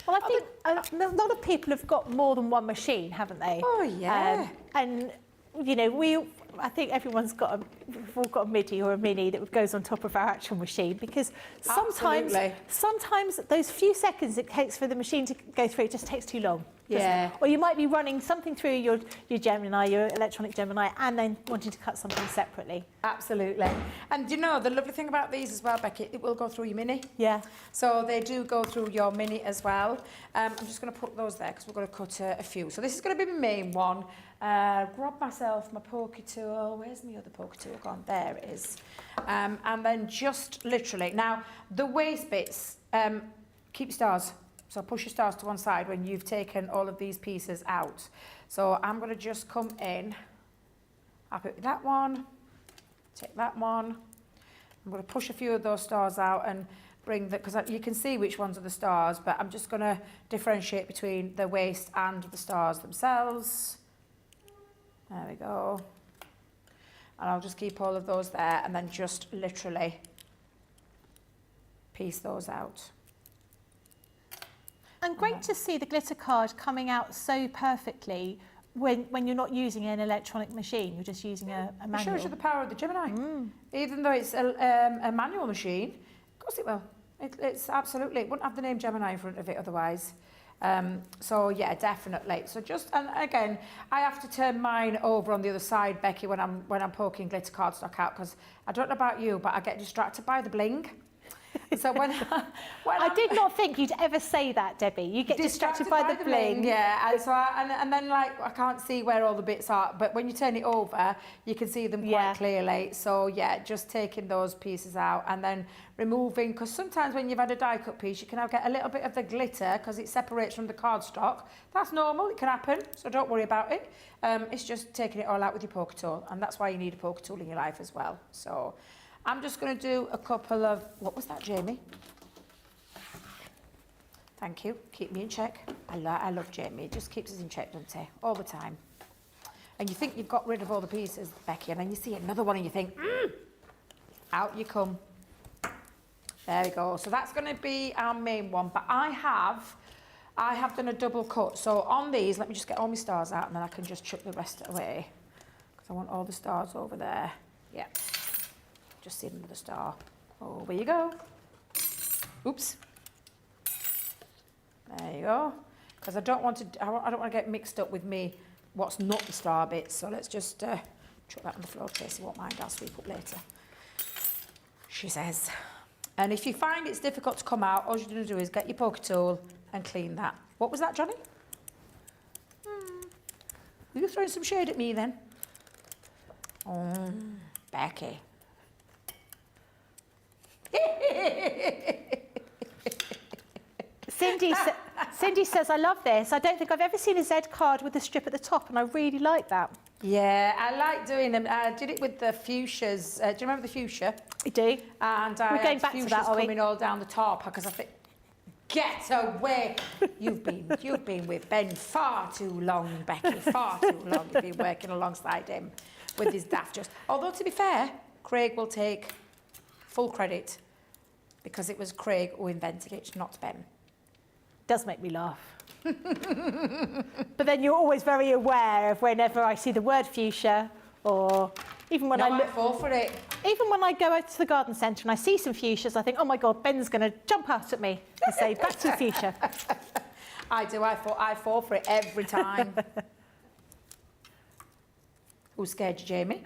Well, I think a lot of people have got more than one machine, haven't they? Oh, yeah. And, you know, I think everyone's got we've all got a MIDI or a Mini that goes on top of our actual machine, because sometimes those few seconds it takes for the machine to go through, it just takes too long. Yeah. Or you might be running something through your Gemini, your electronic Gemini, and then wanting to cut something separately. Absolutely. And you know, the lovely thing about these as well, Becky, it will go through your Mini. Yeah. So they do go through your Mini as well. I'm just going to put those there because we're going to cut a few. So this is going to be my main one. Grab myself my poker tool. Where's my other poker tool gone? There it is. And then just literally, now the waste bits, keep stars. So push your stars to one side when you've taken all of these pieces out. So I'm going to just come in, happy with that one, take that one. I'm going to push a few of those stars out, and bring the, because you can see which ones are the stars, but I'm just going to differentiate between the waist and the stars themselves. There we go. And I'll just keep all of those there and then just literally piece those out. And great to see the glitter card coming out so perfectly when you're not using an electronic machine, you're just using a It manual. shows you the power of the Gemini. Even though it's a manual machine, of course it will. It's absolutely, it wouldn't have the name Gemini in front of it otherwise. So yeah, definitely. So just, and again, I have to turn mine over on the other side, Becky, when I'm poking glitter cardstock out, because I don't know about you, but I get distracted by the bling. So when I did not think you'd ever say that, Debbie. You get distracted by the bling. Yeah, and so and then like I can't see where all the bits are, but when you turn it over, you can see them quite clearly. So yeah, just taking those pieces out and then removing, because sometimes when you've had a die cut piece, you can get a little bit of the glitter because it separates from the cardstock. That's normal, it can happen, so don't worry about it. It's just taking it all out with your poker tool, and that's why you need a poker tool in your life as well. So I'm just going to do a couple of, what was that, Jamie? Thank you, keep me in check. I love Jamie, it just keeps us in check, doesn't he? All the time. And you think you've got rid of all the pieces, Becky, and then you see another one and you think, out you come. There we go, so that's going to be our main one, but I have done a double cut. So on these, let me just get all my stars out and then I can just chuck the rest away, because I want all the stars over there. Yeah. Just see another star. Over you go. Oops. There you go. Because I don't want to get mixed up with me what's not the star bit. So let's just chuck that on the floor. Tracy won't mind. I'll sweep up later. She says. And if you find it's difficult to come out, all you're going to do is get your poker tool and clean that. What was that, Johnny? Were you throwing some shade at me then? Oh, Becky. Cindy says, I love this. I don't think I've ever seen a Z card with a strip at the top, and I really like that. Yeah, I like doing them. I did it with the fuchsias. Do you remember the fuchsia? I do. And We're going back to that, are we? coming all down the top because I think, get away! You've been with Ben far too long, Becky. Far too long. You've been working alongside him with his daft just. Although to be fair, Craig will take full credit because it was Craig who invented it, not Ben. Does make me laugh. But then you're always very aware of whenever I see the word fuchsia, or even when I fall for it. Even when I go out to the garden centre and I see some fuchsias, I think, oh my God, Ben's going to jump out at me and say, back to the fuchsia. I do. I fall for it every time. Who's scared you, Jamie?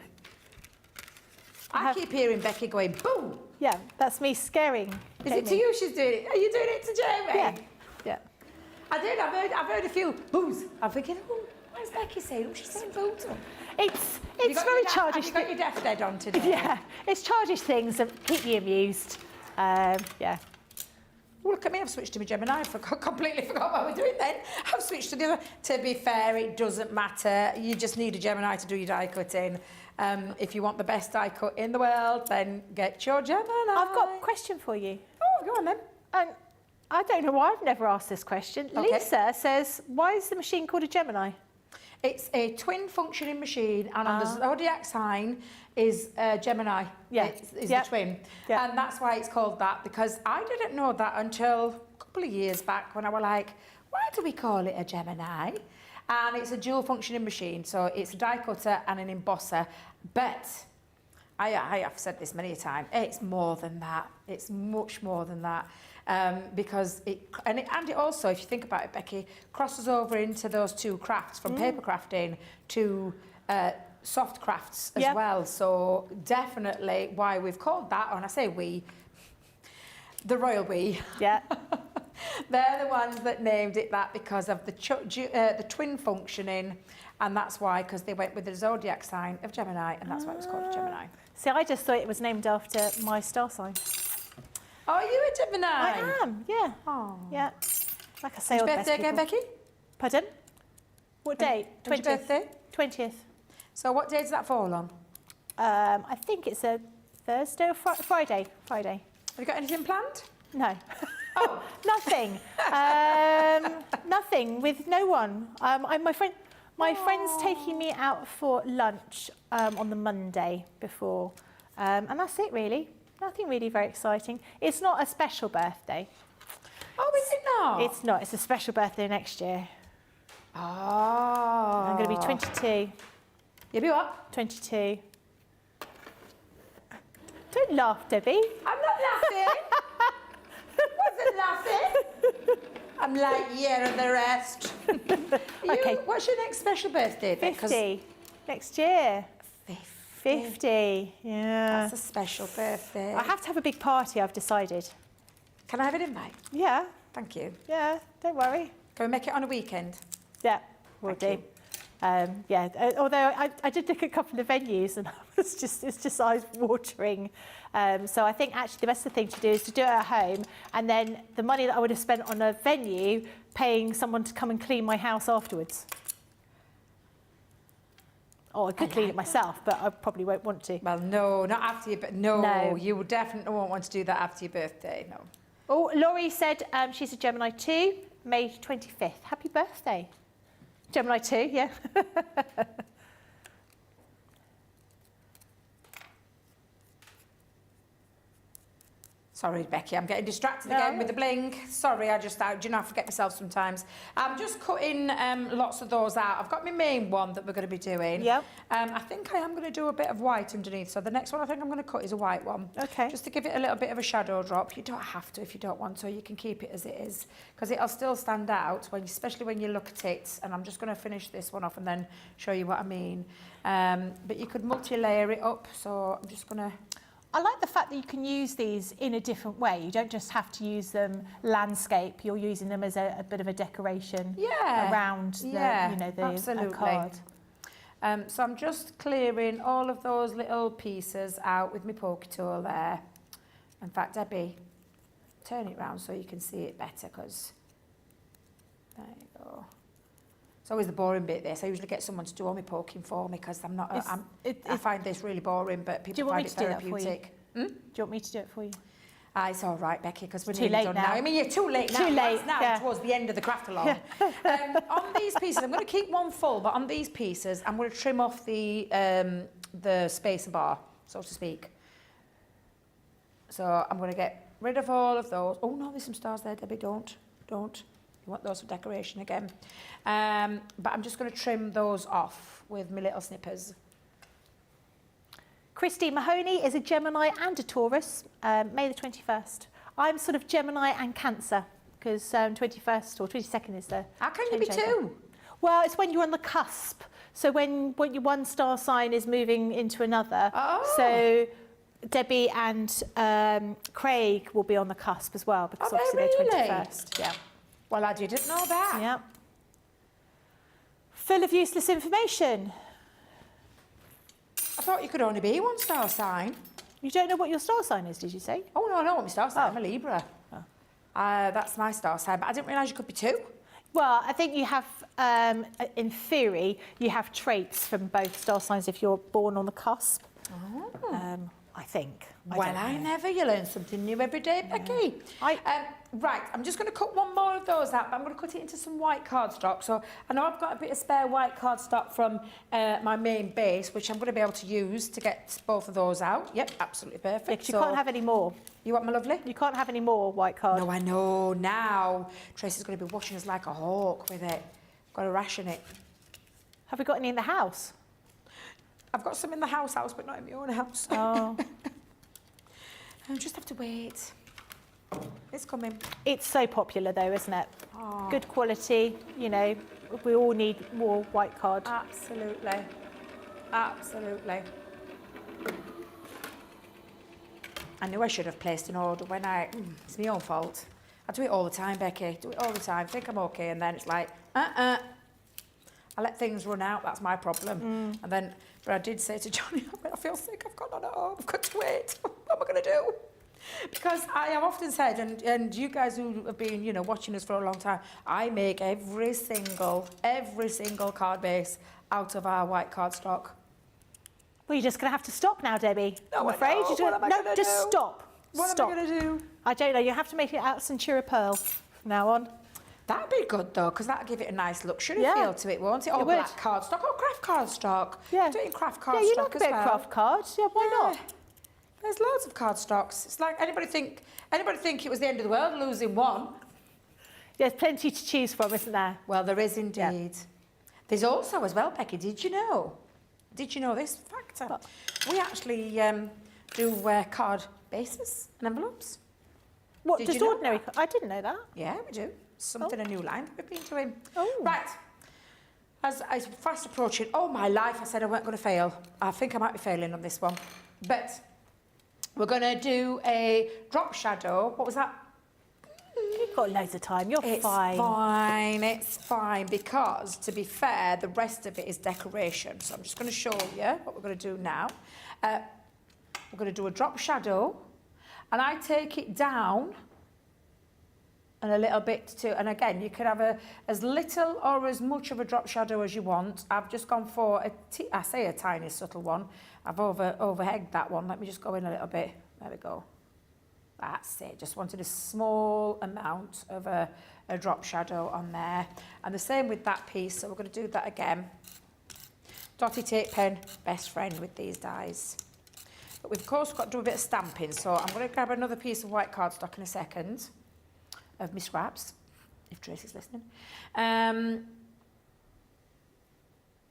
I keep hearing Becky going, boom. Yeah, that's me scaring Is it to you she's doing it? Are you doing it to Jamie? Yeah. Yeah. I did. I've heard a few boos. I'm thinking, oh, what's Becky saying? She's saying boos. It's very childish. Have you got your death dead on today? Yeah, it's childish things that keep you amused. Yeah. Oh, look at me, I've switched to my Gemini. I completely forgot what we're doing then. I've switched to the other. To be fair, it doesn't matter. You just need a Gemini to do your die cutting. If you want the best die cut in the world, then get your Gemini. I've got a question for you. Oh, go on then. I don't know why I've never asked this question. Okay. Lisa says, why is the machine called a Gemini? It's a twin functioning machine, and on the zodiac sign is Gemini. Yeah. Is the twin. Yeah. And that's why it's called that, because I didn't know that until a couple of years back when I was like, why do we call it a Gemini? And it's a dual functioning machine, so it's a die cutter and an embosser. But I have said this many a time, it's more than that. It's much more than that. Because it also, if you think about it, Becky, crosses over into those two crafts, from paper crafting to soft crafts as well. So definitely why we've called that, and I say we, the royal we. Yeah. They're the ones that named it that because of the twin functioning, and that's why, because they went with the zodiac sign of Gemini, and that's why it was called a Gemini. See, I just thought it was named after my star sign. Oh, are you a Gemini? I am, yeah. Oh. Yeah. Like I say, When's all your the best birthday again, people. Becky? Pardon? What date? When's your birthday? 20th. So what day does that fall on? I think it's a Thursday or Friday. Friday. Have you got anything planned? No. Oh. Nothing. Nothing with no one. My friend's taking me out for lunch on the Monday before, and that's it really. Nothing really very exciting. It's not a special birthday. Oh, is it not? It's not. It's a special birthday next year. Oh. I'm going to be 22. You'll be what? 22. Don't laugh, Debbie. I'm not laughing. Wasn't laughing. I'm like, yeah, and the rest. Okay. What's your next special birthday? 50. Next year. 50. Yeah. That's a special birthday. I have to have a big party, I've decided. Can I have an invite? Yeah. Thank you. Yeah. Don't worry. Can we make it on a weekend? Yeah. Will do. Yeah. Although I did look at a couple of venues and it's just eye-watering. So I think actually the best thing to do is to do it at home, and then the money that I would have spent on a venue, paying someone to come and clean my house afterwards. Or I could clean it myself, but I probably won't want to. Well, no, not after your birthday. No, No. you definitely won't want to do that after your birthday, no. Oh, Laurie said she's a Gemini 2, May 25th. Happy birthday. Gemini 2, yeah. Sorry, Becky, I'm getting distracted again with the bling. Sorry, I forget myself sometimes. I'm just cutting lots of those out. I've got my main one that we're going to be doing. Yep. I think I am going to do a bit of white underneath. So the next one I think I'm going to cut is a white one. Okay. Just to give it a little bit of a shadow drop. You don't have to if you don't want to. You can keep it as it is, because it'll still stand out, especially when you look at it. And I'm just going to finish this one off and then show you what I mean. But you could multi-layer it up. So I'm just going to... I like the fact that you can use these in a different way. You don't just have to use them landscape. You're using them as a bit of a decoration around the, absolutely. card. So I'm just clearing all of those little pieces out with my pokey tool there. In fact, Debbie, turn it round so you can see it better, because there you go. It's always the boring bit, this. I usually get someone to do all my poking for me, because I'm not. I find this really boring, but people find it therapeutic. Do you want me to do it for you? It's all right, Becky, because we're Too nearly late done now. I mean, you're too late now. Too late, That's now yeah. towards the end of the craft along. On these pieces, I'm going to keep one full, but on these pieces, I'm going to trim off the spacer bar, so to speak. So I'm going to get rid of all of those. Oh no, there's some stars there, Debbie. Don't. You want those for decoration again. But I'm just going to trim those off with my little snippers. Christy Mahoney is a Gemini and a Taurus, May the 21st. I'm sort of Gemini and Cancer, because 21st or 22nd is the How can you be changeover. two? Well, it's when you're on the cusp. So when your one star sign is moving into another. Oh. So Debbie and Craig will be on the cusp as well, because Oh, obviously really? they're 21st. Yeah. Well, I didn't know that. Yeah. Full of useless information. I thought you could only be one star sign. You don't know what your star sign is, did you say? Oh, no, I know what my star sign. Oh. I'm a Libra. That's my star sign, but I didn't realise you could be two. Well, I think you have, in theory, you have traits from both star signs if you're born on the cusp. Oh. I think. You learn something new every day, Becky. Right, I'm just going to cut one more of those out, but I'm going to cut it into some white cardstock. So I know I've got a bit of spare white cardstock from my main base, which I'm going to be able to use to get both of those out. Yep, absolutely perfect. Because you can't have any more. You want my lovely? You can't have any more white card. No, I know now. Tracy's going to be watching us like a hawk with it. Got to ration it. Have we got any in the house? I've got some in the house, but not in my own house. Oh. I just have to wait. It's coming. It's so popular though, isn't it? Oh. Good quality, you know, we all need more white card. Absolutely. Absolutely. I knew I should have placed an order when it's my own fault. I do it all the time, Becky. Do it all the time. Think I'm okay, and then it's like, I let things run out. That's my problem. And then, but I did say to Johnny, I feel sick. I've got none at home. I've got to wait. What am I going to do? Because I have often said, and you guys who have been, watching us for a long time, I make every single card base out of our white cardstock. Well, you're just going to have to stop now, Debbie. No, I'm afraid. I know. What am I gonna just do? stop. What Stop. am I going to do? I don't know. You have to make it out of Centura pearl from now on. That'd be good though, because that'll give it a nice luxury Yeah. feel to it, won't it? Or It would. black cardstock, or craft cardstock. Yeah. Do it in craft Yeah, cardstock you like a as bit well. of craft cards. Yeah, why not? Yeah. There's loads of cardstocks. It's like anybody think it was the end of the world losing one? There's plenty to choose from, isn't there? Well, there is indeed. There's also as well, Becky, did you know this factor? What? We actually do card bases and envelopes. What, Did just you know ordinary? I didn't know that. Yeah, we do. Something a new line that we've been doing. Oh. Right. As I was fast approaching, oh my life, I said I weren't going to fail. I think I might be failing on this one. But we're going to do a drop shadow. What was that? You've got loads of time. You're It's fine. It's fine, because to be fair, the rest of it is decoration. So I'm just going to show you what we're going to do now. We're going to do a drop shadow, and I take it down and a little bit too. And again, you can have as little or as much of a drop shadow as you want. I've just gone for I say a tiny subtle one. I've overhegged that one. Let me just go in a little bit. There we go. That's it. Just wanted a small amount of a drop shadow on there. And the same with that piece. So we're going to do that again. Dotty tape pen, best friend with these dies. But we've of course got to do a bit of stamping. So I'm going to grab another piece of white cardstock in a second. Of my scraps, if Tracy's listening.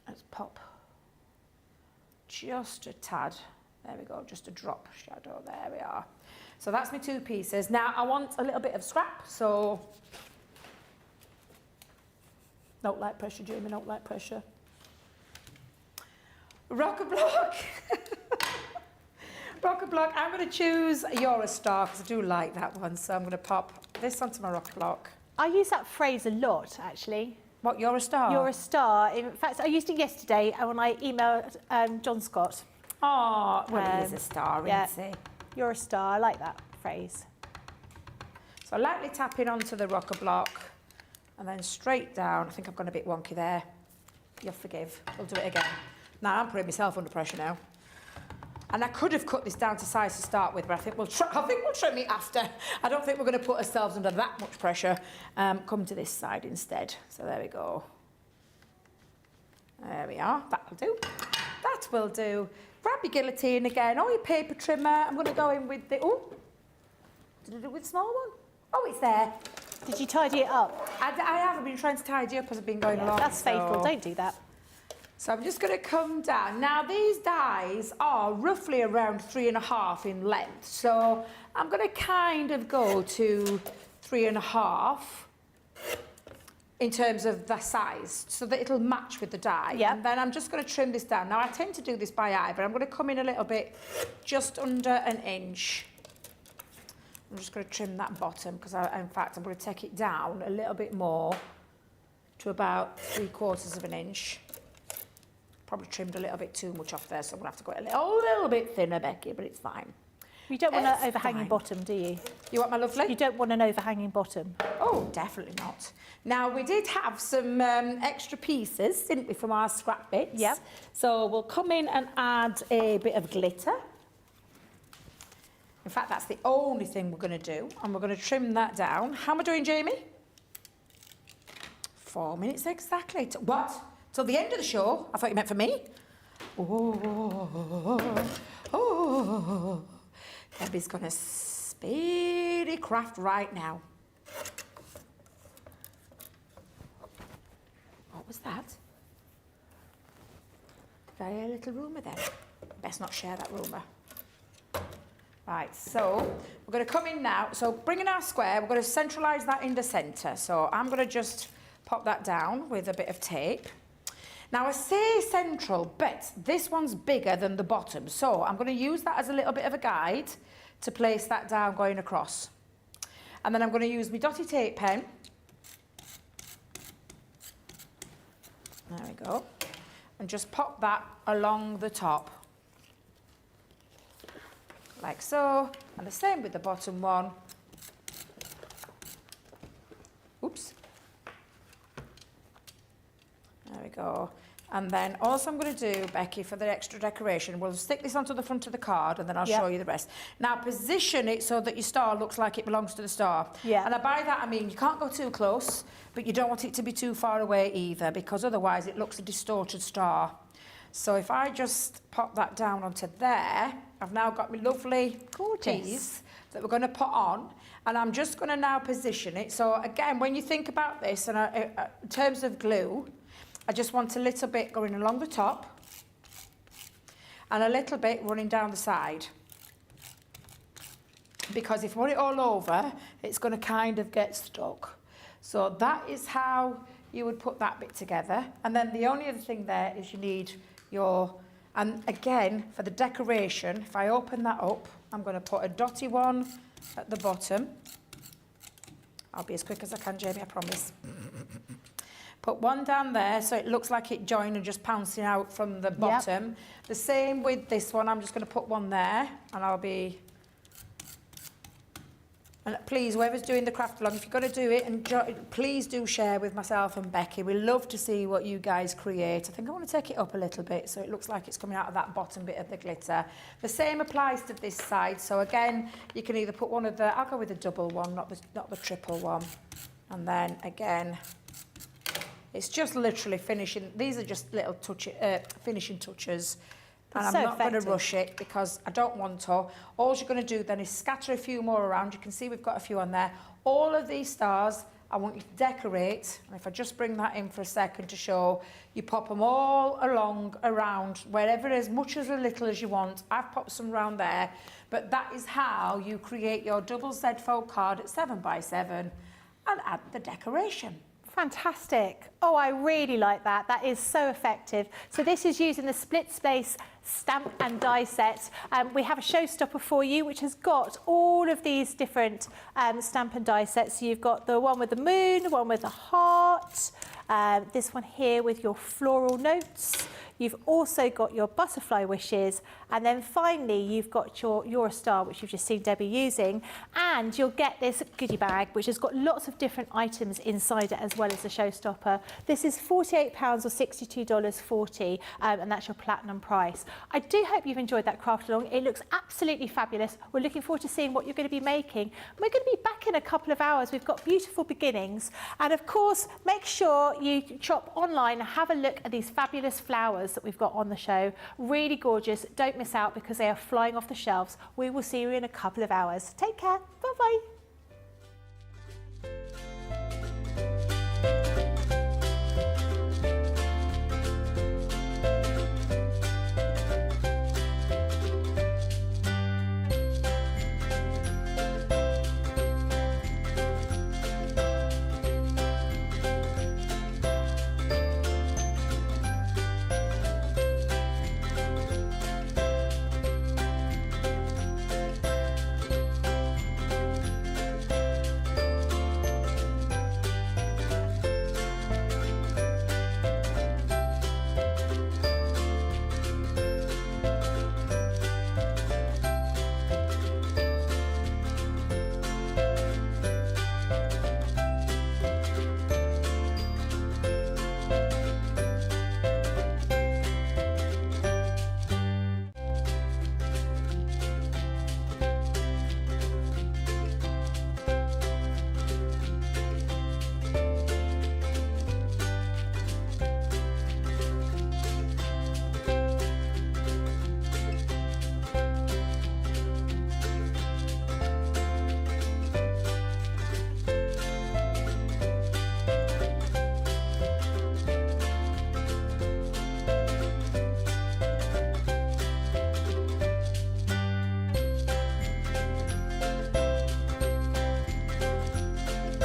Let's pop just a tad. There we go, just a drop shadow. There we are. So that's my two pieces. Now I want a little bit of scrap, so not light pressure, Jamie, not light pressure. Rock-a-block. Rock-a-block, I'm going to choose You're a Star, because I do like that one. So I'm going to pop this onto my rock-a-block. I use that phrase a lot, actually. What, You're a Star? You're a star. In fact, I used it yesterday when I emailed John Scott. Oh, well, he is a star, yeah. isn't he? You're a star. I like that phrase. So lightly tapping onto the rock-a-block and then straight down. I think I've gone a bit wonky there. You'll forgive. We'll do it again. Now I'm putting myself under pressure now. And I could have cut this down to size to start with, but I think we'll trim it after. I don't think we're going to put ourselves under that much pressure. Come to this side instead. So there we go. There we are. That'll do. That will do. Grab your guillotine again, or your paper trimmer. I'm going to go in with the... Oh, did I do it with the small one? Oh, it's there. Did you tidy it up? I haven't been trying to tidy up as I've been going along. That's faithful. Don't do that. So I'm just going to come down. Now, these dies are roughly around 3.5 in length. So I'm going to kind of go to 3.5 in terms of the size, so that it'll match with the die. Yep. And then I'm just going to trim this down. Now, I tend to do this by eye, but I'm going to come in a little bit, just under an inch. I'm just going to trim that bottom, because in fact, I'm going to take it down a little bit more to about 3/4 of an inch. Probably trimmed a little bit too much off there, so I'm going to have to go a little bit thinner, Becky, but it's fine. You don't want It's an overhanging fine. bottom, do you? You want my lovely? You don't want an overhanging bottom. Oh, definitely not. Now, we did have some extra pieces, didn't we, from our scrap bits? Yep. So we'll come in and add a bit of glitter. In fact, that's the only thing we're going to do, and we're going to trim that down. How am I doing, Jamie? 4 minutes exactly. What? Till the end of the show? I thought you meant for me. Oh. Debbie's going to speedy craft right now. What was that? Very little rumour then. Best not share that rumour. Right, so we're going to come in now. So bringing our square, we're going to centralise that in the centre. So I'm going to just pop that down with a bit of tape. Now I say central, but this one's bigger than the bottom. So I'm going to use that as a little bit of a guide to place that down going across. And then I'm going to use my dotty tape pen. There we go. And just pop that along the top. Like so. And the same with the bottom one. Oops. There we go. And then all I'm going to do, Becky, for the extra decoration, we'll stick this onto the front of the card and then I'll show you the rest. Now, position it so that your star looks like it belongs to the star. Yeah. And by that, I mean, you can't go too close, but you don't want it to be too far away either, because otherwise it looks a distorted star. So if I just pop that down onto there, I've now got my lovely piece that we're going to put on. And I'm just going to now position it. So again, when you think about this, and in terms of glue, I just want a little bit going along the top and a little bit running down the side. Because if I put it all over, it's going to kind of get stuck. So that is how you would put that bit together. And then the only other thing there is you need your, and again, for the decoration, if I open that up, I'm going to put a dotty one at the bottom. I'll be as quick as I can, Jamie, I promise. Put one down there so it looks like it joined and just pouncing out from the bottom. Yep. The same with this one. I'm just going to put one there and I'll be... And please, whoever's doing the craft vlog, if you're going to do it, and please do share with myself and Becky. We love to see what you guys create. I think I want to take it up a little bit so it looks like it's coming out of that bottom bit of the glitter. The same applies to this side. So again, you can either put one of the... I'll go with the double one, not the triple one. And then again... It's just literally finishing. These are just little finishing touches. And I'm not going to rush it because I don't want to. All you're going to do then is scatter a few more around. You can see we've got a few on there. All of these stars, I want you to decorate. And if I just bring that in for a second to show, you pop them all around, wherever as much as or little as you want. I've popped some around there. But that is how you create your double Z fold card at 7x7 and add the decoration. Fantastic. Oh, I really like that. That is so effective. So this is using the split space stamp and die set. We have a showstopper for you, which has got all of these different stamp and die sets. So you've got the one with the moon, the one with the heart, this one here with your floral notes. You've also got your butterfly wishes, and then finally you've got your star, which you've just seen Debbie using, and you'll get this goodie bag, which has got lots of different items inside it as well as the showstopper. This is £48 or $62.40, and that's your platinum price. I do hope you've enjoyed that craft along. It looks absolutely fabulous. We're looking forward to seeing what you're going to be making. We're going to be back in a couple of hours. We've got beautiful beginnings, and of course, make sure you shop online and have a look at these fabulous flowers that we've got on the show. Really gorgeous. Don't miss out because they are flying off the shelves. We will see you in a couple of hours. Take care. Bye-bye.